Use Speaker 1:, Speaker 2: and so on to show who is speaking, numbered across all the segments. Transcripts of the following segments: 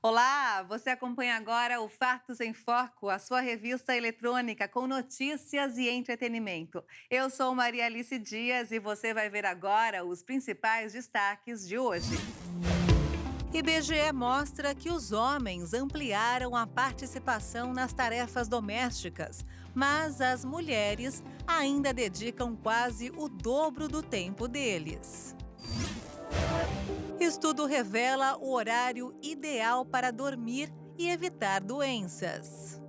Speaker 1: Olá, você acompanha agora o Fatos em Foco, a sua revista eletrônica com notícias e entretenimento. Eu sou Maria Alice Dias e você vai ver agora os principais destaques de hoje. IBGE mostra que os homens ampliaram a participação nas tarefas domésticas, mas as mulheres ainda dedicam quase o dobro do tempo deles. Estudo revela o horário ideal para dormir e evitar doenças.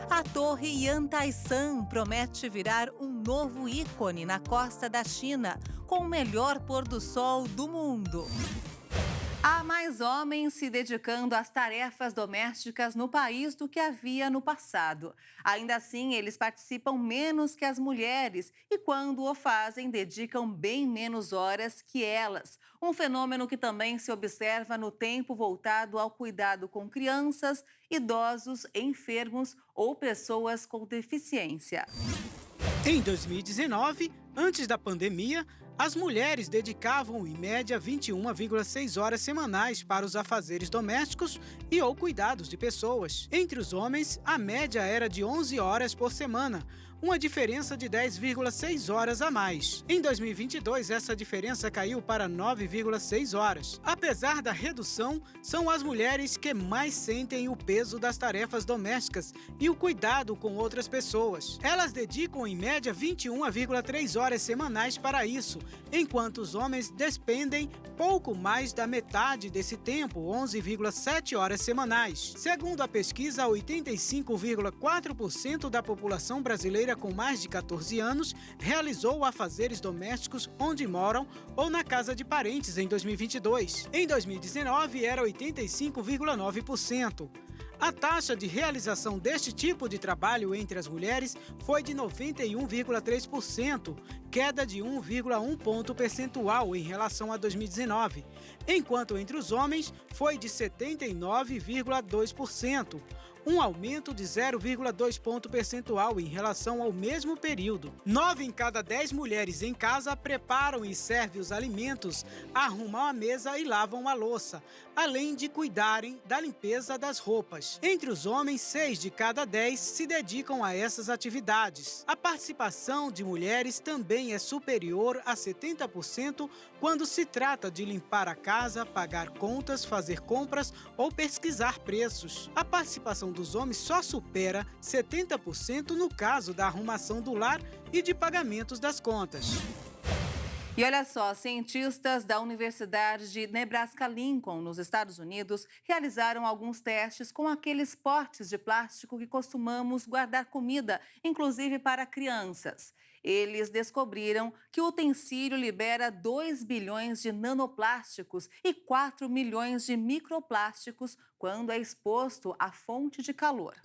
Speaker 1: A Torre Yantai-san promete virar um novo ícone na costa da China, com o melhor pôr do sol do mundo. Há mais homens se dedicando às tarefas domésticas no país do que havia no passado. Ainda assim, eles participam menos que as mulheres e, quando o fazem, dedicam bem menos horas que elas. Um fenômeno que também se observa no tempo voltado ao cuidado com crianças, idosos, enfermos ou pessoas com deficiência.
Speaker 2: Em 2019, antes da pandemia, as mulheres dedicavam, em média, 21,6 horas semanais para os afazeres domésticos e ou cuidados de pessoas. Entre os homens, a média era de 11 horas por semana, uma diferença de 10,6 horas a mais. Em 2022, essa diferença caiu para 9,6 horas. Apesar da redução, são as mulheres que mais sentem o peso das tarefas domésticas e o cuidado com outras pessoas. Elas dedicam, em média, 21,3 horas semanais para isso, enquanto os homens despendem pouco mais da metade desse tempo, 11,7 horas semanais. Segundo a pesquisa, 85,4% da população brasileira com mais de 14 anos realizou afazeres domésticos onde moram ou na casa de parentes em 2022. Em 2019, era 85,9%. A taxa de realização deste tipo de trabalho entre as mulheres foi de 91,3%, queda de 1,1 ponto percentual em relação a 2019, enquanto entre os homens foi de 79,2%, um aumento de 0,2 ponto percentual em relação ao mesmo período. 9 em cada 10 mulheres em casa preparam e servem os alimentos, arrumam a mesa e lavam a louça, além de cuidarem da limpeza das roupas. Entre os homens, 6 de cada 10 se dedicam a essas atividades. A participação de mulheres também é superior a 70% quando se trata de limpar a casa, pagar contas, fazer compras ou pesquisar preços. A participação dos homens só supera 70% no caso da arrumação do lar e de pagamentos das contas.
Speaker 1: E olha só, cientistas da Universidade de Nebraska-Lincoln, nos Estados Unidos, realizaram alguns testes com aqueles potes de plástico que costumamos guardar comida, inclusive para crianças. Eles descobriram que o utensílio libera 2 bilhões de nanoplásticos e 4 milhões de microplásticos quando é exposto à fonte de calor.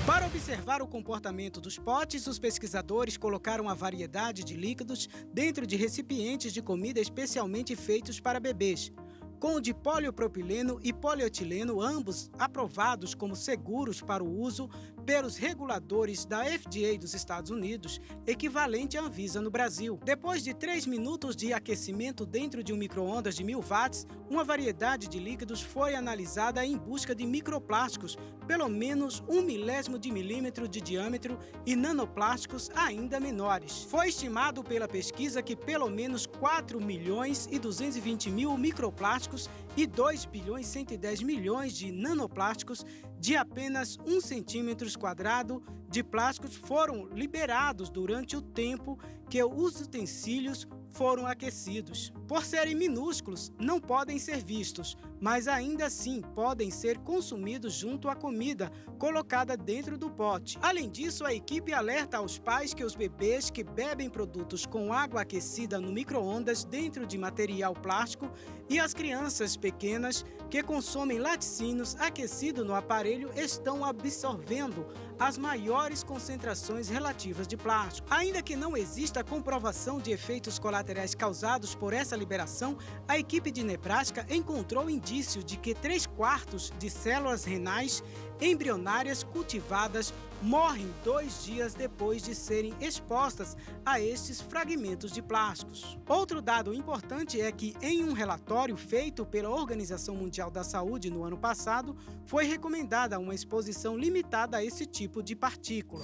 Speaker 2: Para observar o comportamento dos potes, os pesquisadores colocaram a variedade de líquidos dentro de recipientes de comida especialmente feitos para bebês, com o de poliopropileno e polietileno, ambos aprovados como seguros para o uso pelos reguladores da FDA dos Estados Unidos, equivalente à Anvisa no Brasil. Depois de 3 minutos de aquecimento dentro de um micro-ondas de 1000 watts, uma variedade de líquidos foi analisada em busca de microplásticos, pelo menos 1 milésimo de milímetro de diâmetro e nanoplásticos ainda menores. Foi estimado pela pesquisa que pelo menos 4 milhões e 220 mil microplásticos e 2 bilhões e 110 milhões de nanoplásticos de apenas 1 centímetro quadrado de plásticos foram liberados durante o tempo que os utensílios foram aquecidos. Por serem minúsculos, não podem ser vistos, mas ainda assim podem ser consumidos junto à comida colocada dentro do pote. Além disso, a equipe alerta aos pais que os bebês que bebem produtos com água aquecida no micro-ondas dentro de material plástico e as crianças pequenas que consomem laticínios aquecidos no aparelho estão absorvendo as maiores concentrações relativas de plástico. Ainda que não exista comprovação de efeitos colaterais causados por essa liberação, a equipe de Nebraska encontrou indício de que 3/4 de células renais embrionárias cultivadas morrem 2 dias depois de serem expostas a estes fragmentos de plásticos. Outro dado importante é que, em um relatório feito pela Organização Mundial da Saúde no ano passado, foi recomendada uma exposição limitada a esse tipo de partícula.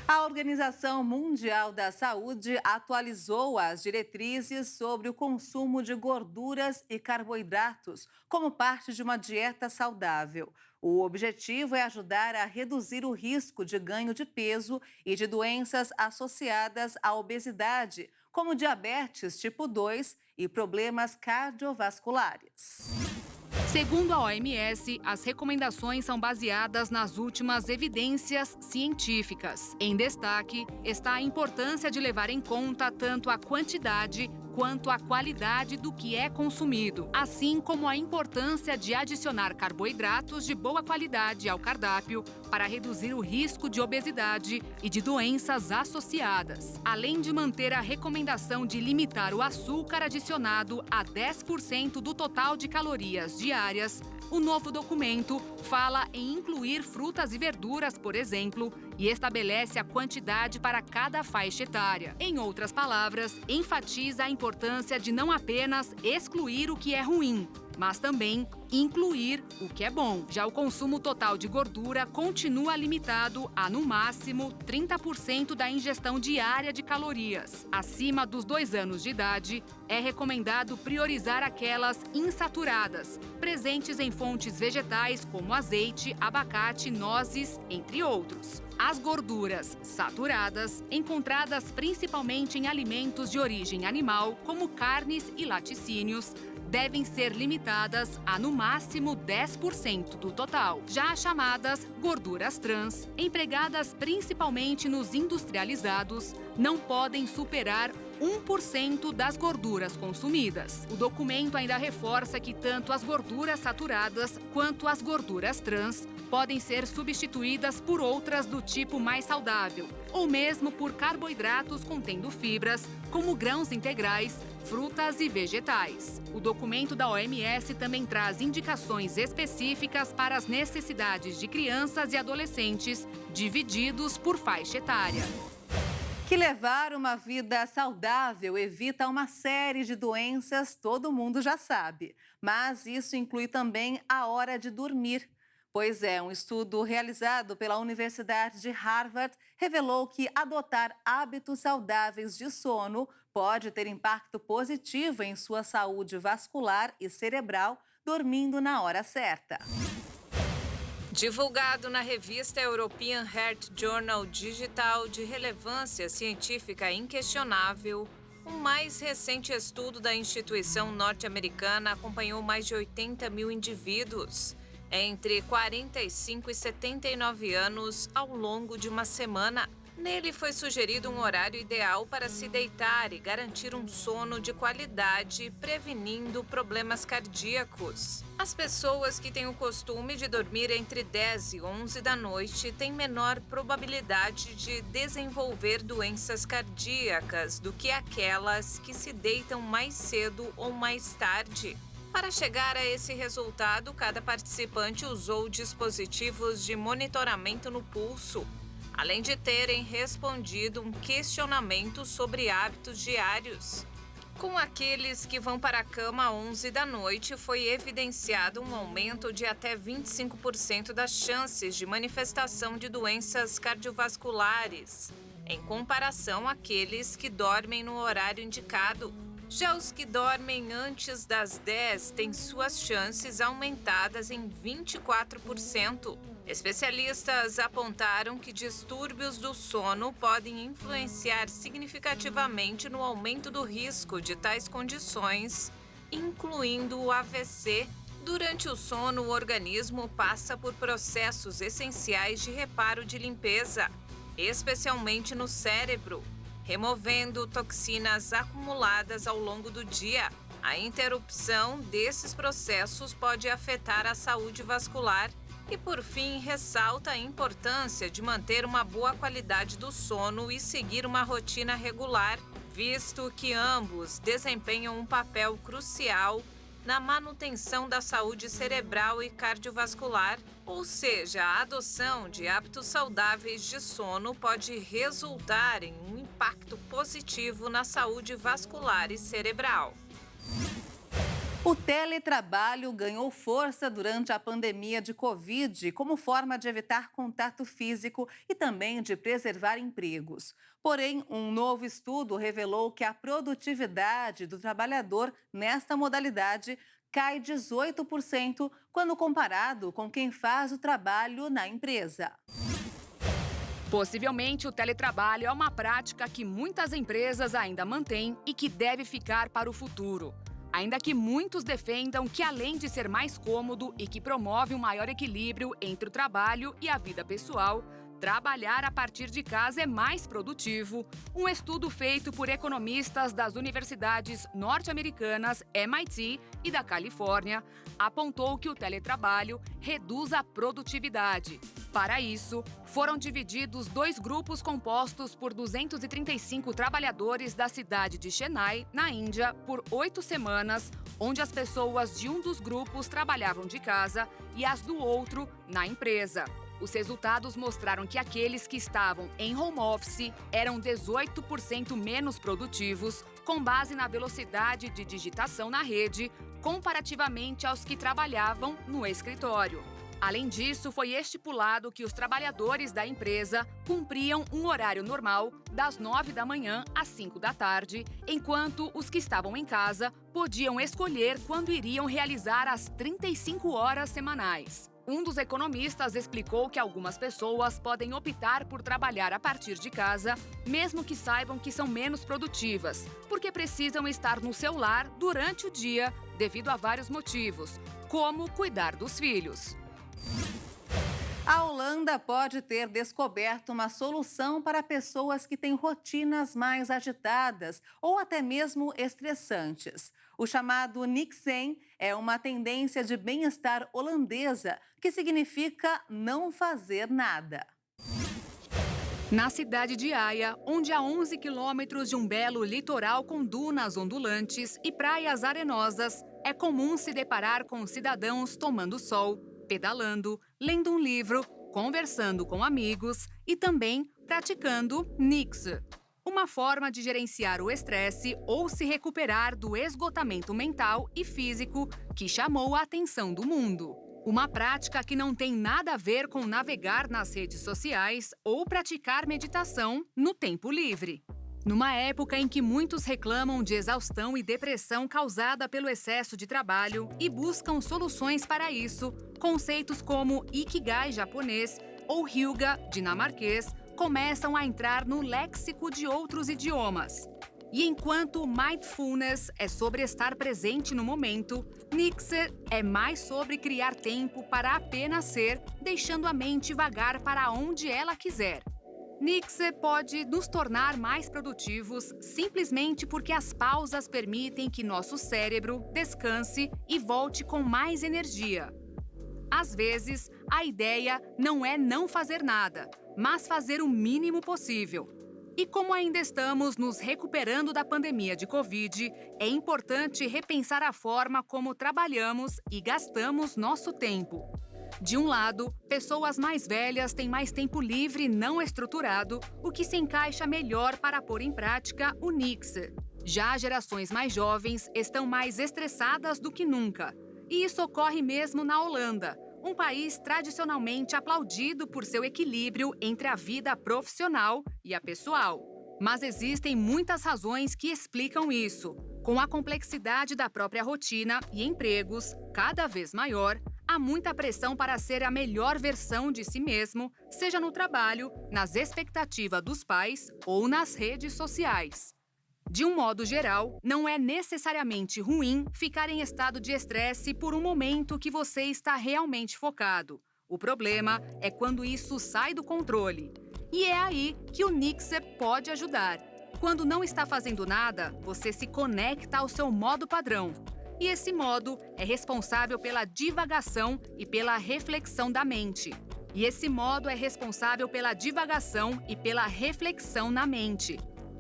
Speaker 1: A Organização Mundial da Saúde atualizou as diretrizes sobre o consumo de gorduras e carboidratos como parte de uma dieta saudável. O objetivo é ajudar a reduzir o risco de ganho de peso e de doenças associadas à obesidade, como diabetes tipo 2 e problemas cardiovasculares.
Speaker 3: Segundo a OMS, as recomendações são baseadas nas últimas evidências científicas. Em destaque está a importância de levar em conta tanto a quantidade quanto a qualidade do que é consumido, assim como a importância de adicionar carboidratos de boa qualidade ao cardápio para reduzir o risco de obesidade e de doenças associadas, além de manter a recomendação de limitar o açúcar adicionado a 10% do total de calorias diárias. O novo documento fala em incluir frutas e verduras, por exemplo, e estabelece a quantidade para cada faixa etária. Em outras palavras, enfatiza a importância de não apenas excluir o que é ruim, mas também incluir o que é bom. Já o consumo total de gordura continua limitado a, no máximo, 30% da ingestão diária de calorias. Acima dos 2 anos de idade, é recomendado priorizar aquelas insaturadas, presentes em fontes vegetais como azeite, abacate, nozes, entre outros. As gorduras saturadas, encontradas principalmente em alimentos de origem animal, como carnes e laticínios, devem ser limitadas a, no máximo, 10% do total. Já as chamadas gorduras trans, empregadas principalmente nos industrializados, não podem superar 1% das gorduras consumidas. O documento ainda reforça que tanto as gorduras saturadas quanto as gorduras trans podem ser substituídas por outras do tipo mais saudável, ou mesmo por carboidratos contendo fibras, como grãos integrais, frutas e vegetais. O documento da OMS também traz indicações específicas para as necessidades de crianças e adolescentes, divididos por faixa etária.
Speaker 1: Que levar uma vida saudável evita uma série de doenças, todo mundo já sabe. Mas isso inclui também a hora de dormir. Pois é, um estudo realizado pela Universidade de Harvard revelou que adotar hábitos saudáveis de sono pode ter impacto positivo em sua saúde vascular e cerebral, dormindo na hora certa.
Speaker 4: Divulgado na revista European Heart Journal Digital de relevância científica inquestionável, o mais recente estudo da instituição norte-americana acompanhou mais de 80 mil indivíduos entre 45 e 79 anos ao longo de uma semana. Nele foi sugerido um horário ideal para se deitar e garantir um sono de qualidade, prevenindo problemas cardíacos. As pessoas que têm o costume de dormir entre 10 e 11 da noite têm menor probabilidade de desenvolver doenças cardíacas do que aquelas que se deitam mais cedo ou mais tarde. Para chegar a esse resultado, cada participante usou dispositivos de monitoramento no pulso, além de terem respondido um questionamento sobre hábitos diários. Com aqueles que vão para a cama às 11 da noite, foi evidenciado um aumento de até 25% das chances de manifestação de doenças cardiovasculares, em comparação àqueles que dormem no horário indicado. Já os que dormem antes das 10 têm suas chances aumentadas em 24%. Especialistas apontaram que distúrbios do sono podem influenciar significativamente no aumento do risco de tais condições, incluindo o AVC. Durante o sono, o organismo passa por processos essenciais de reparo de limpeza, especialmente no cérebro, removendo toxinas acumuladas ao longo do dia. A interrupção desses processos pode afetar a saúde vascular e, por fim, ressalta a importância de manter uma boa qualidade do sono e seguir uma rotina regular, visto que ambos desempenham um papel crucial na manutenção da saúde cerebral e cardiovascular, ou seja, a adoção de hábitos saudáveis de sono pode resultar em um impacto positivo na saúde vascular e cerebral.
Speaker 1: O teletrabalho ganhou força durante a pandemia de Covid como forma de evitar contato físico e também de preservar empregos. Porém, um novo estudo revelou que a produtividade do trabalhador nesta modalidade cai 18% quando comparado com quem faz o trabalho na empresa.
Speaker 3: Possivelmente, o teletrabalho é uma prática que muitas empresas ainda mantêm e que deve ficar para o futuro. Ainda que muitos defendam que, além de ser mais cômodo e que promove um maior equilíbrio entre o trabalho e a vida pessoal, trabalhar a partir de casa é mais produtivo. Um estudo feito por economistas das universidades norte-americanas MIT e da Califórnia apontou que o teletrabalho reduz a produtividade. Para isso, foram divididos 2 grupos compostos por 235 trabalhadores da cidade de Chennai, na Índia, por 8 semanas, onde as pessoas de um dos grupos trabalhavam de casa e as do outro na empresa. Os resultados mostraram que aqueles que estavam em home office eram 18% menos produtivos, com base na velocidade de digitação na rede, comparativamente aos que trabalhavam no escritório. Além disso, foi estipulado que os trabalhadores da empresa cumpriam um horário normal das 9 da manhã às 5 da tarde, enquanto os que estavam em casa podiam escolher quando iriam realizar as 35 horas semanais. Um dos economistas explicou que algumas pessoas podem optar por trabalhar a partir de casa, mesmo que saibam que são menos produtivas, porque precisam estar no seu lar durante o dia, devido a vários motivos, como cuidar dos filhos.
Speaker 1: A Holanda pode ter descoberto uma solução para pessoas que têm rotinas mais agitadas ou até mesmo estressantes. O chamado Niksen é uma tendência de bem-estar holandesa, que significa não fazer nada.
Speaker 3: Na cidade de Haia, onde a 11 quilômetros de um belo litoral com dunas ondulantes e praias arenosas, é comum se deparar com cidadãos tomando sol, pedalando, lendo um livro, conversando com amigos e também praticando Niks, uma forma de gerenciar o estresse ou se recuperar do esgotamento mental e físico que chamou a atenção do mundo. Uma prática que não tem nada a ver com navegar nas redes sociais ou praticar meditação no tempo livre. Numa época em que muitos reclamam de exaustão e depressão causada pelo excesso de trabalho e buscam soluções para isso, conceitos como Ikigai japonês ou Hyuga dinamarquês começam a entrar no léxico de outros idiomas. E enquanto Mindfulness é sobre estar presente no momento, Nikse é mais sobre criar tempo para apenas ser, deixando a mente vagar para onde ela quiser. Nikse pode nos tornar mais produtivos simplesmente porque as pausas permitem que nosso cérebro descanse e volte com mais energia. Às vezes, a ideia não é não fazer nada, mas fazer o mínimo possível. E como ainda estamos nos recuperando da pandemia de Covid, é importante repensar a forma como trabalhamos e gastamos nosso tempo. De um lado, pessoas mais velhas têm mais tempo livre não estruturado, o que se encaixa melhor para pôr em prática o Nikse. Já gerações mais jovens estão mais estressadas do que nunca. E isso ocorre mesmo na Holanda, um país tradicionalmente aplaudido por seu equilíbrio entre a vida profissional e a pessoal. Mas existem muitas razões que explicam isso. Com a complexidade da própria rotina e empregos cada vez maior, há muita pressão para ser a melhor versão de si mesmo, seja no trabalho, nas expectativas dos pais ou nas redes sociais. De um modo geral, não é necessariamente ruim ficar em estado de estresse por um momento que você está realmente focado. O problema é quando isso sai do controle. E é aí que o Nikse pode ajudar. Quando não está fazendo nada, você se conecta ao seu modo padrão. E esse modo é responsável pela divagação e pela reflexão da mente.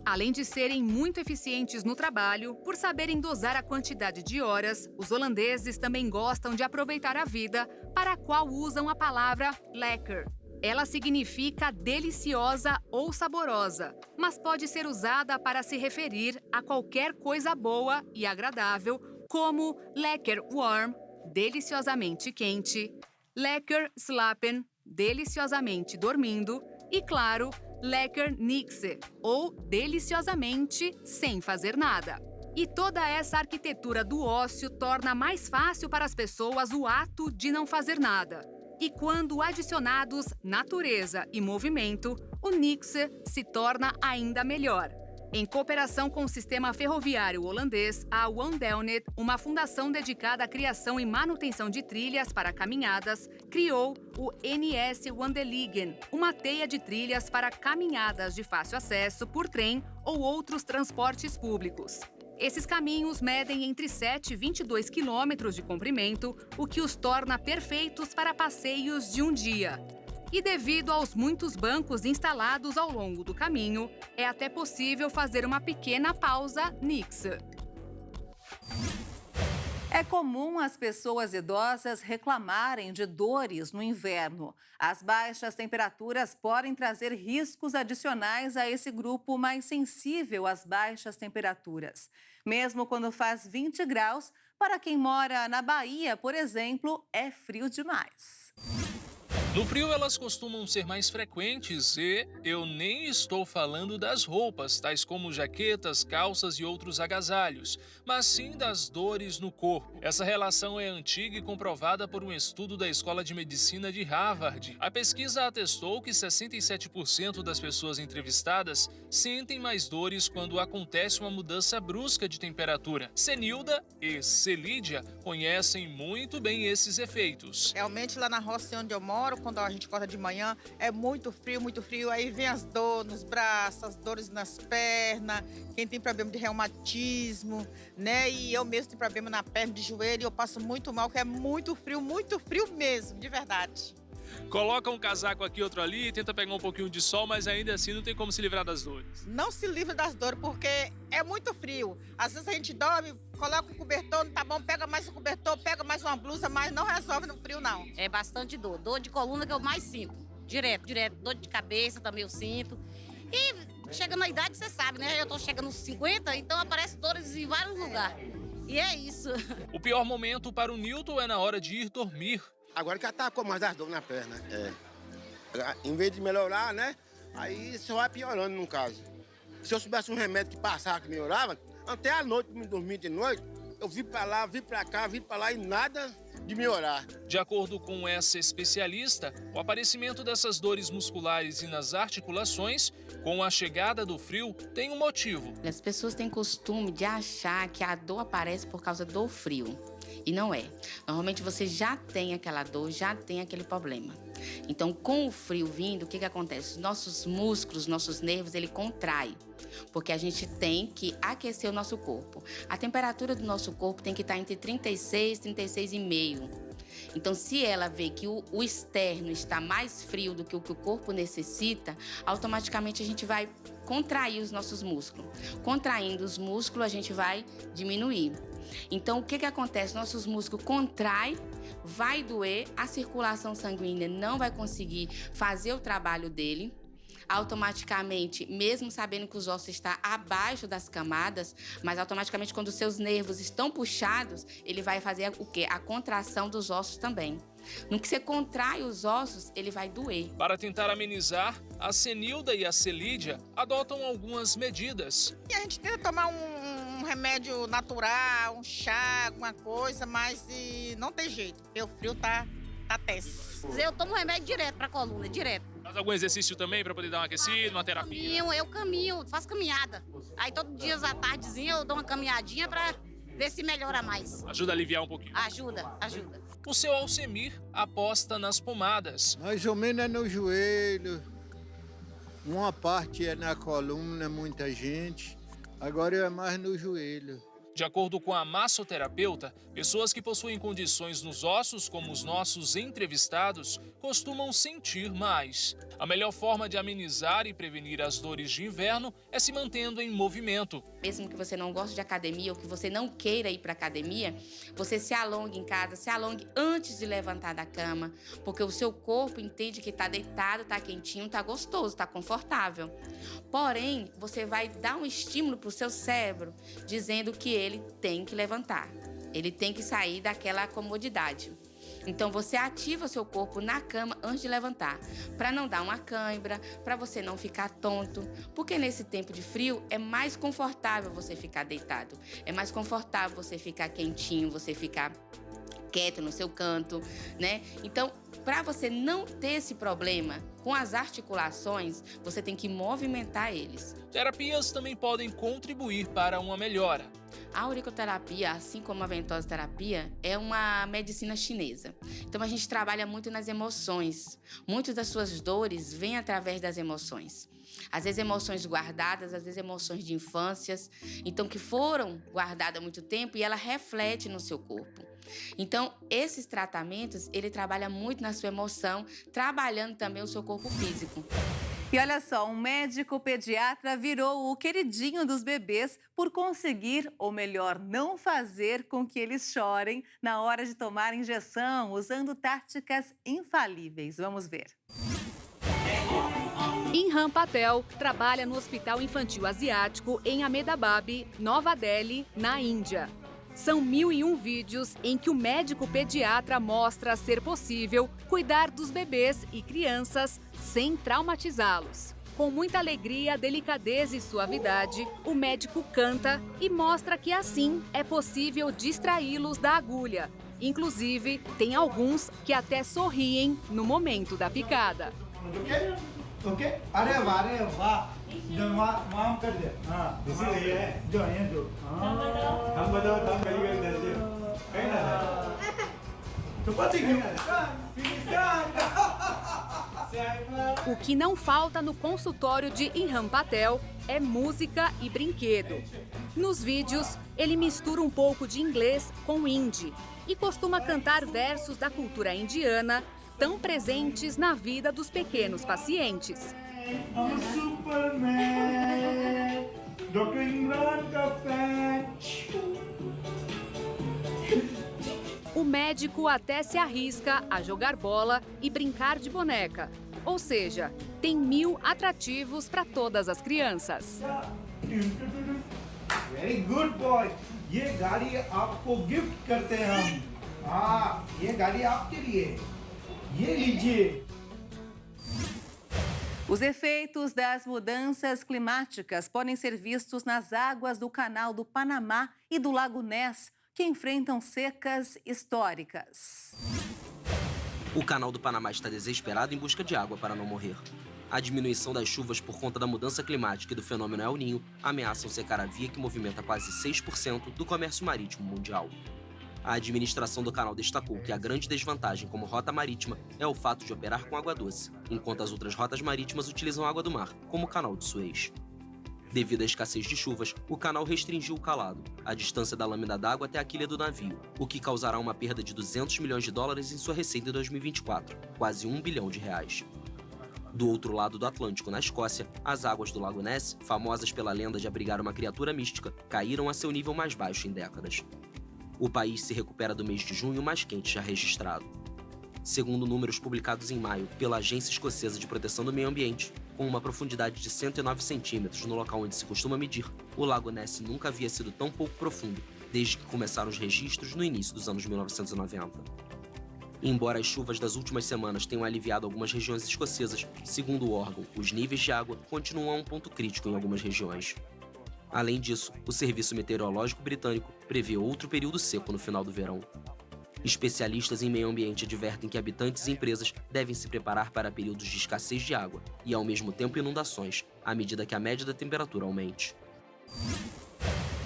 Speaker 3: Além de serem muito eficientes no trabalho, por saberem dosar a quantidade de horas, os holandeses também gostam de aproveitar a vida, para a qual usam a palavra lekker. Ela significa deliciosa ou saborosa, mas pode ser usada para se referir a qualquer coisa boa e agradável, como lekker warm, deliciosamente quente, lekker slapen, deliciosamente dormindo, e claro, lekker niks, ou deliciosamente sem fazer nada. E toda essa arquitetura do ócio torna mais fácil para as pessoas o ato de não fazer nada. E quando adicionados natureza e movimento, o niks se torna ainda melhor. Em cooperação com o sistema ferroviário holandês, a Wandelnet, uma fundação dedicada à criação e manutenção de trilhas para caminhadas, criou o NS Wandeligen, uma teia de trilhas para caminhadas de fácil acesso por trem ou outros transportes públicos. Esses caminhos medem entre 7 e 22 quilômetros de comprimento, o que os torna perfeitos para passeios de um dia. E devido aos muitos bancos instalados ao longo do caminho, é até possível fazer uma pequena pausa niks.
Speaker 1: É comum as pessoas idosas reclamarem de dores no inverno. As baixas temperaturas podem trazer riscos adicionais a esse grupo mais sensível às baixas temperaturas. Mesmo quando faz 20 graus, para quem mora na Bahia, por exemplo, é frio demais.
Speaker 5: No frio, elas costumam ser mais frequentes e eu nem estou falando das roupas, tais como jaquetas, calças e outros agasalhos, mas sim das dores no corpo. Essa relação é antiga e comprovada por um estudo da Escola de Medicina de Harvard. A pesquisa atestou que 67% das pessoas entrevistadas sentem mais dores quando acontece uma mudança brusca de temperatura. Senilda e Celídia conhecem muito bem esses efeitos.
Speaker 6: Realmente lá na roça onde eu moro, quando a gente acorda de manhã, é muito frio, aí vem as dores nos braços, as dores nas pernas, quem tem problema de reumatismo, né? E eu mesmo tenho problema na perna, de joelho, eu passo muito mal, que é muito frio mesmo, de verdade.
Speaker 5: Coloca um casaco aqui, outro ali, tenta pegar um pouquinho de sol, mas ainda assim não tem como se livrar das dores.
Speaker 6: Não se livra das dores, porque é muito frio. Às vezes a gente dorme, coloca o cobertor, não tá bom, pega mais um cobertor, pega mais uma blusa, mas não resolve no frio, não.
Speaker 7: É bastante dor. Dor de coluna que eu mais sinto. Direto. Dor de cabeça também eu sinto. E chega na idade, você sabe, né? Eu tô chegando nos 50, então aparecem dores em vários lugares. E é isso.
Speaker 5: O pior momento para o Nilton é na hora de ir dormir.
Speaker 8: Agora que ela tá com mais as dores na perna. Em vez de melhorar, né? Aí só vai piorando no caso. Se eu soubesse um remédio que passava, que melhorava, até a noite, me dormir de noite, eu vim pra lá, vim pra cá, vim pra lá e nada de melhorar.
Speaker 5: De acordo com essa especialista, o aparecimento dessas dores musculares e nas articulações, com a chegada do frio, tem um motivo.
Speaker 9: As pessoas têm costume de achar que a dor aparece por causa do frio. E não é. Normalmente você já tem aquela dor, já tem aquele problema. Então, com o frio vindo, o que acontece? Os nossos músculos, nossos nervos, ele contrai. Porque a gente tem que aquecer o nosso corpo. A temperatura do nosso corpo tem que estar entre 36 e 36,5. Então, se ela vê que o externo está mais frio do que o corpo necessita, automaticamente a gente vai contrair os nossos músculos. Contraindo os músculos, a gente vai diminuir. Então, o que acontece? Nossos músculos contraem, vai doer, a circulação sanguínea não vai conseguir fazer o trabalho dele. Automaticamente, mesmo sabendo que os ossos estão abaixo das camadas, mas automaticamente quando os seus nervos estão puxados, ele vai fazer o quê? A contração dos ossos também. No que você contrai os ossos, ele vai doer.
Speaker 5: Para tentar amenizar, a Senilda e a Celídia adotam algumas medidas.
Speaker 6: E a gente tenta tomar um remédio natural, um chá, alguma coisa, mas não tem jeito, porque o frio tá tenso.
Speaker 7: Eu tomo remédio direto pra coluna, direto.
Speaker 5: Faz algum exercício também para poder dar uma aquecida, uma terapia?
Speaker 7: Eu caminho, faço caminhada. Aí todo dia à tardezinha eu dou uma caminhadinha pra ver se melhora mais.
Speaker 5: Ajuda a aliviar um pouquinho?
Speaker 7: Ajuda.
Speaker 5: O seu Alcemir aposta nas pomadas.
Speaker 10: Mais ou menos é no joelho, uma parte é na coluna, muita gente. Agora é mais no joelho.
Speaker 5: De acordo com a massoterapeuta, pessoas que possuem condições nos ossos, como os nossos entrevistados, costumam sentir mais. A melhor forma de amenizar e prevenir as dores de inverno é se mantendo em movimento.
Speaker 9: Mesmo que você não goste de academia ou que você não queira ir para academia, você se alongue em casa, se alongue antes de levantar da cama, porque o seu corpo entende que está deitado, está quentinho, está gostoso, está confortável. Porém, você vai dar um estímulo para o seu cérebro, dizendo que ele tem que levantar, ele tem que sair daquela comodidade. Então você ativa seu corpo na cama antes de levantar, para não dar uma cãibra, para você não ficar tonto, porque nesse tempo de frio é mais confortável você ficar deitado, é mais confortável você ficar quentinho, você ficar quieto no seu canto, né? Então, para você não ter esse problema com as articulações, você tem que movimentar eles.
Speaker 5: Terapias também podem contribuir para uma melhora.
Speaker 9: A auriculoterapia, assim como a ventosoterapia, é uma medicina chinesa. Então a gente trabalha muito nas emoções. Muitas das suas dores vêm através das emoções. Às vezes emoções guardadas, às vezes emoções de infâncias, então que foram guardadas há muito tempo e ela reflete no seu corpo. Então, esses tratamentos, ele trabalha muito na sua emoção, trabalhando também o seu corpo físico.
Speaker 1: E olha só, um médico pediatra virou o queridinho dos bebês por conseguir, ou melhor, não fazer com que eles chorem na hora de tomar injeção, usando táticas infalíveis. Vamos ver.
Speaker 3: Inham Patel trabalha no Hospital Infantil Asiático em Ahmedabad, Nova Delhi, na Índia. São 1001 vídeos em que o médico pediatra mostra ser possível cuidar dos bebês e crianças sem traumatizá-los. Com muita alegria, delicadeza e suavidade, o médico canta e mostra que assim é possível distraí-los da agulha. Inclusive, tem alguns que até sorriem no momento da picada.
Speaker 11: Okay? अरे वाह जो माम कर दे हाँ इसीलिए जो है जो हम बताओ तब कहीं देते हो कहीं ना तो पति क्यों
Speaker 3: O que não falta no consultório de Inham Patel é música e brinquedo. Nos vídeos, ele mistura um pouco de inglês com hindi e costuma cantar versos da cultura indiana tão presentes na vida dos pequenos pacientes. O médico até se arrisca a jogar bola e brincar de boneca. Ou seja, tem 1000 atrativos para todas as crianças.
Speaker 11: Very good boy. ये गाड़ी आपको गिफ्ट करते हैं हम. हाँ, ये गाड़ी आपके लिए. ये लीजिए.
Speaker 1: Os efeitos das mudanças climáticas podem ser vistos nas águas do Canal do Panamá e do Lago Ness, que enfrentam secas históricas.
Speaker 12: O Canal do Panamá está desesperado em busca de água para não morrer. A diminuição das chuvas por conta da mudança climática e do fenômeno El Niño ameaçam secar a via que movimenta quase 6% do comércio marítimo mundial. A administração do canal destacou que a grande desvantagem como rota marítima é o fato de operar com água doce, enquanto as outras rotas marítimas utilizam água do mar, como o Canal de Suez. Devido à escassez de chuvas, o canal restringiu o calado, a distância da lâmina d'água até a quilha do navio, o que causará uma perda de 200 milhões de dólares em sua receita em 2024, quase R$1 bilhão. Do outro lado do Atlântico, na Escócia, as águas do Lago Ness, famosas pela lenda de abrigar uma criatura mística, caíram a seu nível mais baixo em décadas. O país se recupera do mês de junho mais quente já registrado. Segundo números publicados em maio pela Agência Escocesa de Proteção do Meio Ambiente, com uma profundidade de 109 centímetros no local onde se costuma medir, o Lago Ness nunca havia sido tão pouco profundo, desde que começaram os registros no início dos anos 1990. Embora as chuvas das últimas semanas tenham aliviado algumas regiões escocesas, segundo o órgão, os níveis de água continuam a um ponto crítico em algumas regiões. Além disso, o Serviço Meteorológico Britânico prevê outro período seco no final do verão. Especialistas em meio ambiente advertem que habitantes e empresas devem se preparar para períodos de escassez de água e, ao mesmo tempo, inundações, à medida que a média da temperatura aumente.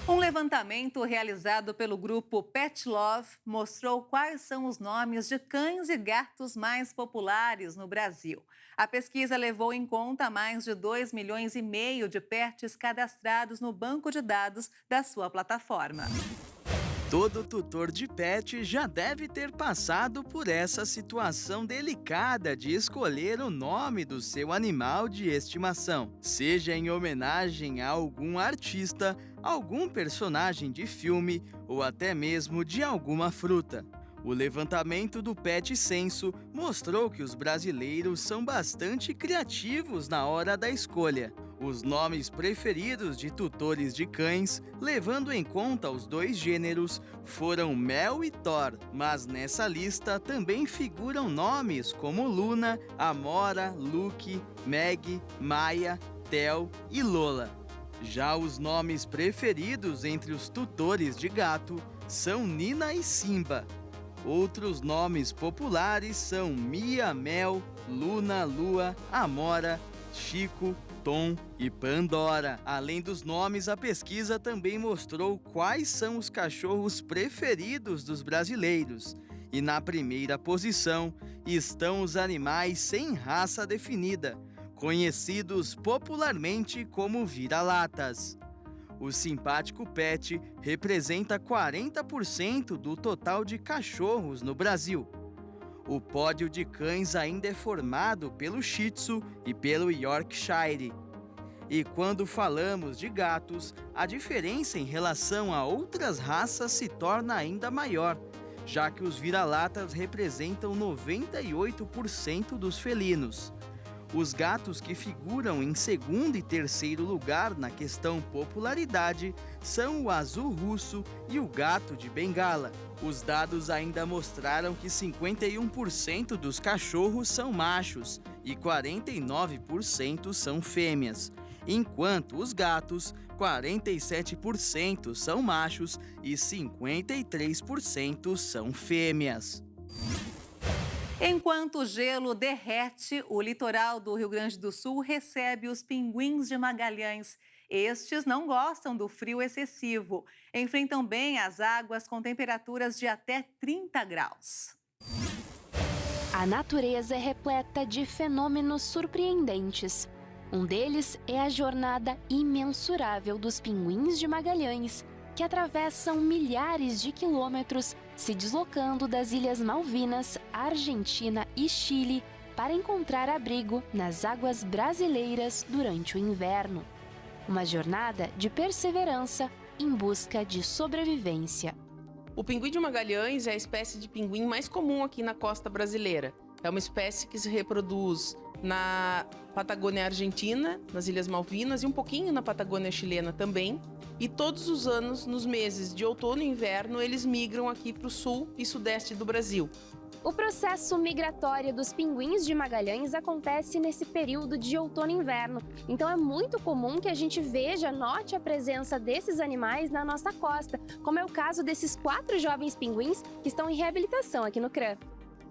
Speaker 1: Um levantamento realizado pelo grupo Pet Love mostrou quais são os nomes de cães e gatos mais populares no Brasil. A pesquisa levou em conta mais de 2,5 milhões de pets cadastrados no banco de dados da sua plataforma.
Speaker 13: Todo tutor de pet já deve ter passado por essa situação delicada de escolher o nome do seu animal de estimação, seja em homenagem a algum artista, algum personagem de filme ou até mesmo de alguma fruta. O levantamento do Pet Censo mostrou que os brasileiros são bastante criativos na hora da escolha. Os nomes preferidos de tutores de cães, levando em conta os 2 gêneros, foram Mel e Thor, mas nessa lista também figuram nomes como Luna, Amora, Luke, Meg, Maia, Theo e Lola. Já os nomes preferidos entre os tutores de gato são Nina e Simba. Outros nomes populares são Mia, Mel, Luna, Lua, Amora, Chico, Tom e Pandora. Além dos nomes, a pesquisa também mostrou quais são os cachorros preferidos dos brasileiros. E na primeira posição estão os animais sem raça definida, conhecidos popularmente como vira-latas. O simpático pet representa 40% do total de cachorros no Brasil. O pódio de cães ainda é formado pelo Shih Tzu e pelo Yorkshire. E quando falamos de gatos, a diferença em relação a outras raças se torna ainda maior, já que os vira-latas representam 98% dos felinos. Os gatos que figuram em segundo e terceiro lugar na questão popularidade são o azul russo e o gato de Bengala. Os dados ainda mostraram que 51% dos cachorros são machos e 49% são fêmeas, enquanto os gatos, 47% são machos e 53% são fêmeas.
Speaker 1: Enquanto o gelo derrete, o litoral do Rio Grande do Sul recebe os pinguins de Magalhães. Estes não gostam do frio excessivo. Enfrentam bem as águas com temperaturas de até 30 graus.
Speaker 14: A natureza é repleta de fenômenos surpreendentes. Um deles é a jornada imensurável dos pinguins de Magalhães, que atravessam milhares de quilômetros se deslocando das Ilhas Malvinas, Argentina e Chile para encontrar abrigo nas águas brasileiras durante o inverno. Uma jornada de perseverança em busca de sobrevivência.
Speaker 15: O pinguim de Magalhães é a espécie de pinguim mais comum aqui na costa brasileira. É uma espécie que se reproduz na Patagônia Argentina, nas Ilhas Malvinas e um pouquinho na Patagônia chilena também. E todos os anos, nos meses de outono e inverno, eles migram aqui para o sul e sudeste do Brasil.
Speaker 14: O processo migratório dos pinguins de Magalhães acontece nesse período de outono e inverno. Então é muito comum que a gente note a presença desses animais na nossa costa, como é o caso desses 4 jovens pinguins que estão em reabilitação aqui no CRAN.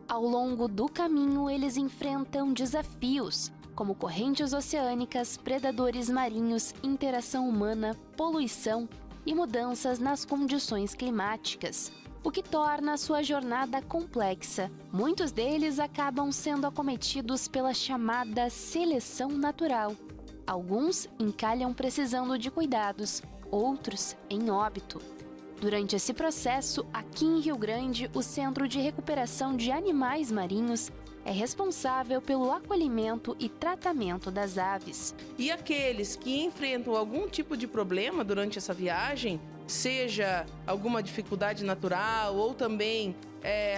Speaker 14: Ao longo do caminho, eles enfrentam desafios, como correntes oceânicas, predadores marinhos, interação humana, poluição e mudanças nas condições climáticas, o que torna a sua jornada complexa. Muitos deles acabam sendo acometidos pela chamada seleção natural. Alguns encalham precisando de cuidados, outros em óbito. Durante esse processo, aqui em Rio Grande, o Centro de Recuperação de Animais Marinhos é responsável pelo acolhimento e tratamento das aves.
Speaker 15: E aqueles que enfrentam algum tipo de problema durante essa viagem, seja alguma dificuldade natural ou também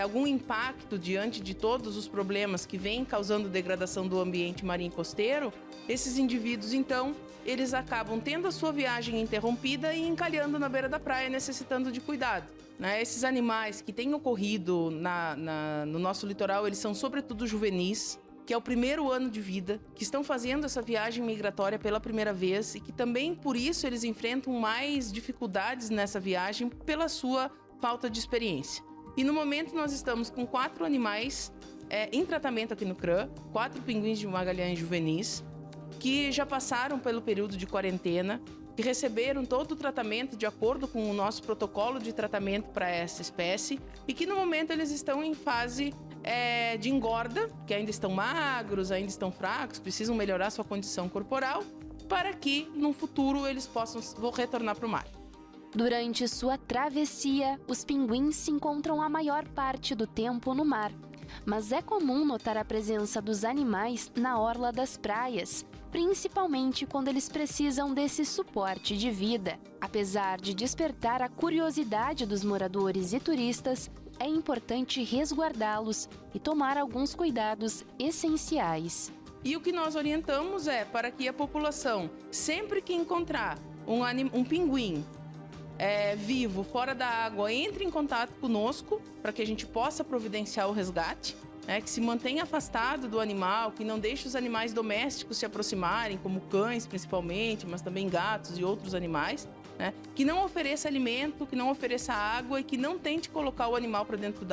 Speaker 15: algum impacto diante de todos os problemas que vêm causando degradação do ambiente marinho costeiro, esses indivíduos, então, eles acabam tendo a sua viagem interrompida e encalhando na beira da praia, necessitando de cuidado. Esses animais que têm ocorrido no nosso litoral, eles são sobretudo juvenis, que é o primeiro ano de vida, que estão fazendo essa viagem migratória pela primeira vez e que também, por isso, eles enfrentam mais dificuldades nessa viagem pela sua falta de experiência. E no momento nós estamos com 4 animais em tratamento aqui no CRAN, 4 pinguins de Magalhães juvenis, que já passaram pelo período de quarentena que receberam todo o tratamento de acordo com o nosso protocolo de tratamento para essa espécie e que no momento eles estão em fase de engorda, que ainda estão magros, ainda estão fracos, precisam melhorar sua condição corporal para que no futuro eles possam retornar para o mar.
Speaker 14: Durante sua travessia, os pinguins se encontram a maior parte do tempo no mar. Mas é comum notar a presença dos animais na orla das praias, principalmente quando eles precisam desse suporte de vida. Apesar de despertar a curiosidade dos moradores e turistas, é importante resguardá-los e tomar alguns cuidados essenciais.
Speaker 15: E o que nós orientamos é para que a população, sempre que encontrar um pinguim vivo fora da água, entre em contato conosco para que a gente possa providenciar o resgate, que se mantenha afastado do animal, que não deixe os animais domésticos se aproximarem, como cães principalmente, mas também gatos e outros animais, que não ofereça alimento, que não ofereça água e que não tente colocar o animal para dentro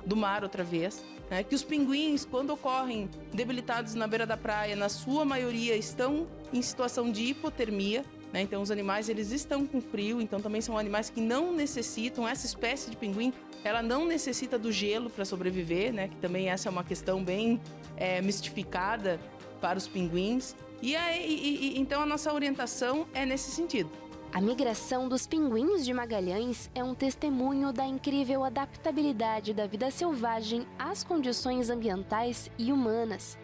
Speaker 15: do mar outra vez. Que os pinguins, quando ocorrem debilitados na beira da praia, na sua maioria estão em situação de hipotermia. Então os animais eles estão com frio, então também são animais que não necessitam, essa espécie de pinguim, ela não necessita do gelo para sobreviver, que também essa é uma questão bem mistificada para os pinguins. Então a nossa orientação é nesse sentido.
Speaker 14: A migração dos pinguins de Magalhães é um testemunho da incrível adaptabilidade da vida selvagem às condições ambientais e humanas.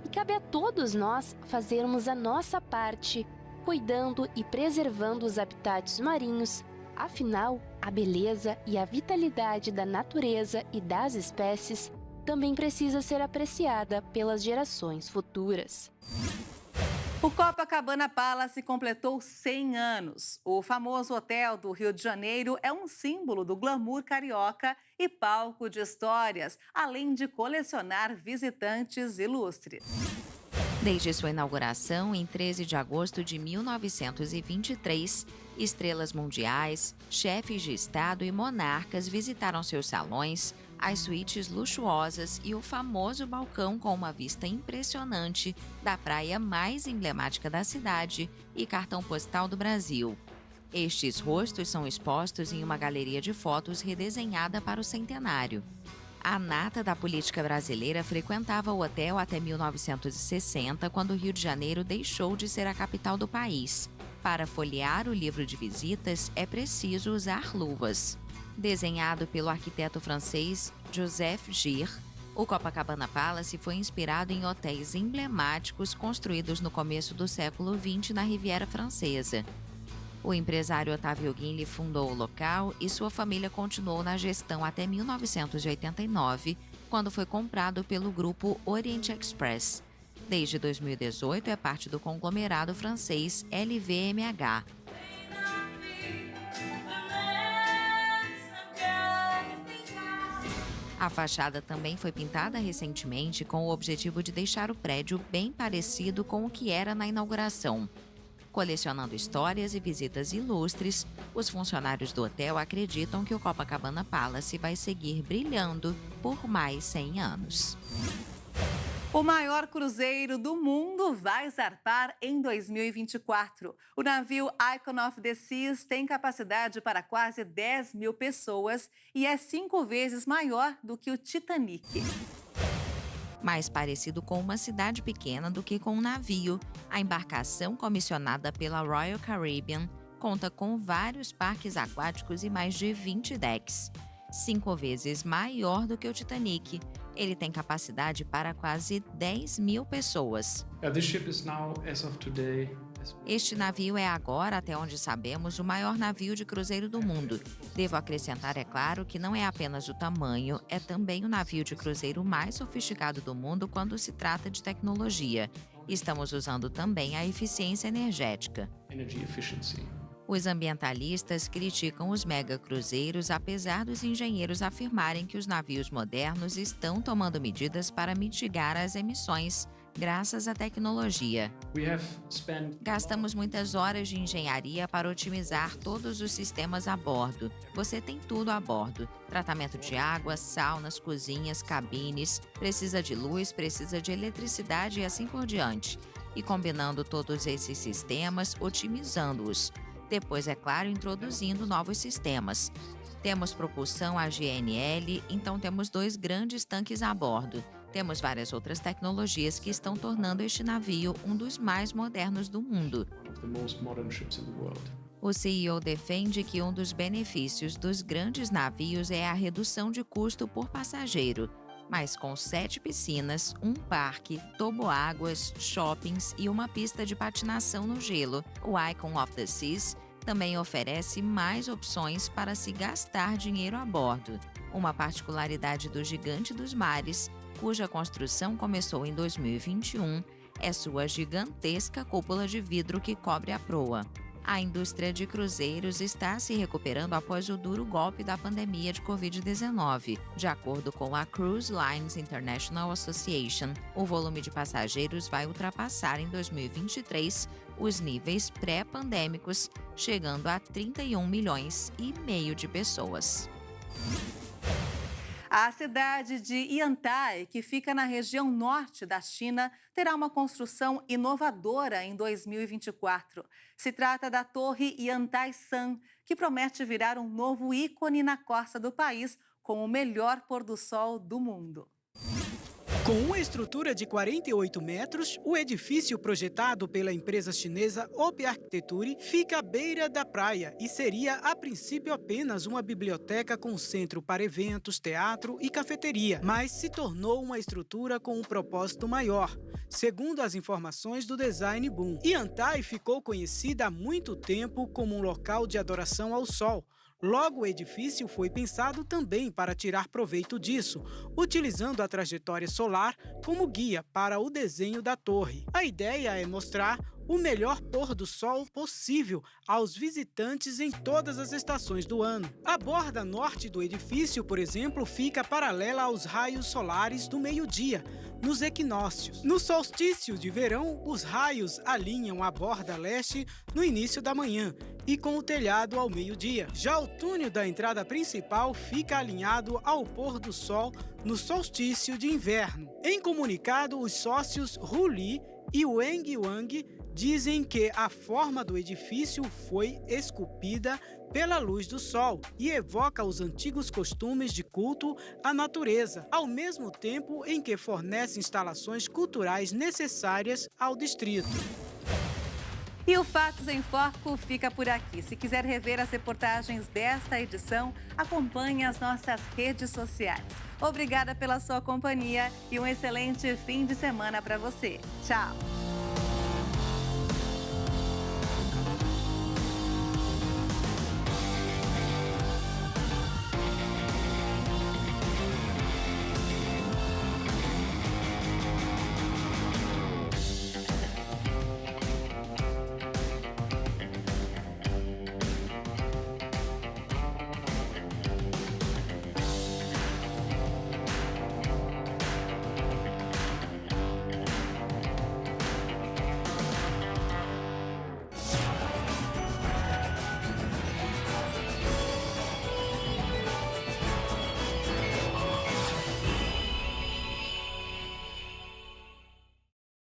Speaker 14: E cabe a todos nós fazermos a nossa parte, cuidando e preservando os habitats marinhos. Afinal, a beleza e a vitalidade da natureza e das espécies também precisa ser apreciada pelas gerações futuras.
Speaker 1: O Copacabana Palace completou 100 anos. O famoso hotel do Rio de Janeiro é um símbolo do glamour carioca e palco de histórias, além de colecionar visitantes ilustres.
Speaker 16: Desde sua inauguração, em 13 de agosto de 1923, estrelas mundiais, chefes de Estado e monarcas visitaram seus salões, as suítes luxuosas e o famoso balcão com uma vista impressionante da praia mais emblemática da cidade e cartão postal do Brasil. Estes rostos são expostos em uma galeria de fotos redesenhada para o centenário. A nata da política brasileira frequentava o hotel até 1960, quando o Rio de Janeiro deixou de ser a capital do país. Para folhear o livro de visitas, é preciso usar luvas. Desenhado pelo arquiteto francês Joseph Gir, o Copacabana Palace foi inspirado em hotéis emblemáticos construídos no começo do século XX na Riviera Francesa. O empresário Otávio Guinle fundou o local e sua família continuou na gestão até 1989, quando foi comprado pelo grupo Orient Express. Desde 2018 é parte do conglomerado francês LVMH. A fachada também foi pintada recentemente com o objetivo de deixar o prédio bem parecido com o que era na inauguração. Colecionando histórias e visitas ilustres, os funcionários do hotel acreditam que o Copacabana Palace vai seguir brilhando por mais 100 anos.
Speaker 1: O maior cruzeiro do mundo vai zarpar em 2024. O navio Icon of the Seas tem capacidade para quase 10 mil pessoas e é 5 vezes maior do que o Titanic.
Speaker 16: Mais parecido com uma cidade pequena do que com um navio, a embarcação comissionada pela Royal Caribbean conta com vários parques aquáticos e mais de 20 decks. 5 vezes maior do que o Titanic. Ele tem capacidade para quase 10 mil pessoas. Este navio é agora, até onde sabemos, o maior navio de cruzeiro do mundo. Devo acrescentar, é claro, que não é apenas o tamanho, é também o navio de cruzeiro mais sofisticado do mundo quando se trata de tecnologia. Estamos usando também a eficiência energética. Os ambientalistas criticam os megacruzeiros, apesar dos engenheiros afirmarem que os navios modernos estão tomando medidas para mitigar as emissões, graças à tecnologia. Gastamos muitas horas de engenharia para otimizar todos os sistemas a bordo. Você tem tudo a bordo: tratamento de água, saunas, cozinhas, cabines, precisa de luz, precisa de eletricidade e assim por diante. E combinando todos esses sistemas, otimizando-os. Depois, é claro, introduzindo novos sistemas. Temos propulsão a GNL, então temos 2 grandes tanques a bordo. Temos várias outras tecnologias que estão tornando este navio um dos mais modernos do mundo. O CEO defende que um dos benefícios dos grandes navios é a redução de custo por passageiro. Mas com 7 piscinas, um parque, toboáguas, shoppings e uma pista de patinação no gelo, o Icon of the Seas também oferece mais opções para se gastar dinheiro a bordo. Uma particularidade do Gigante dos Mares, cuja construção começou em 2021, é sua gigantesca cúpula de vidro que cobre a proa. A indústria de cruzeiros está se recuperando após o duro golpe da pandemia de Covid-19. De acordo com a Cruise Lines International Association, o volume de passageiros vai ultrapassar em 2023 os níveis pré-pandêmicos, chegando a 31,5 milhões de pessoas.
Speaker 1: A cidade de Yantai, que fica na região norte da China, terá uma construção inovadora em 2024. Se trata da Torre Yantai San, que promete virar um novo ícone na costa do país, com o melhor pôr do sol do mundo.
Speaker 2: Com uma estrutura de 48 metros, o edifício projetado pela empresa chinesa OP Architecture fica à beira da praia e seria, a princípio, apenas uma biblioteca com centro para eventos, teatro e cafeteria, mas se tornou uma estrutura com um propósito maior, segundo as informações do Design Boom. Yantai ficou conhecida há muito tempo como um local de adoração ao sol. Logo, o edifício foi pensado também para tirar proveito disso, utilizando a trajetória solar como guia para o desenho da torre. A ideia é mostrar o melhor pôr do sol possível aos visitantes em todas as estações do ano. A borda norte do edifício, por exemplo, fica paralela aos raios solares do meio-dia, nos equinócios. No solstício de verão, os raios alinham a borda leste no início da manhã e com o telhado ao meio-dia. Já o túnel da entrada principal fica alinhado ao pôr do sol no solstício de inverno. Em comunicado, os sócios Hu Li e Wang Wang dizem que a forma do edifício foi esculpida pela luz do sol e evoca os antigos costumes de culto à natureza, ao mesmo tempo em que fornece instalações culturais necessárias ao distrito.
Speaker 1: E o Fatos em Foco fica por aqui. Se quiser rever as reportagens desta edição, acompanhe as nossas redes sociais. Obrigada pela sua companhia e um excelente fim de semana para você. Tchau!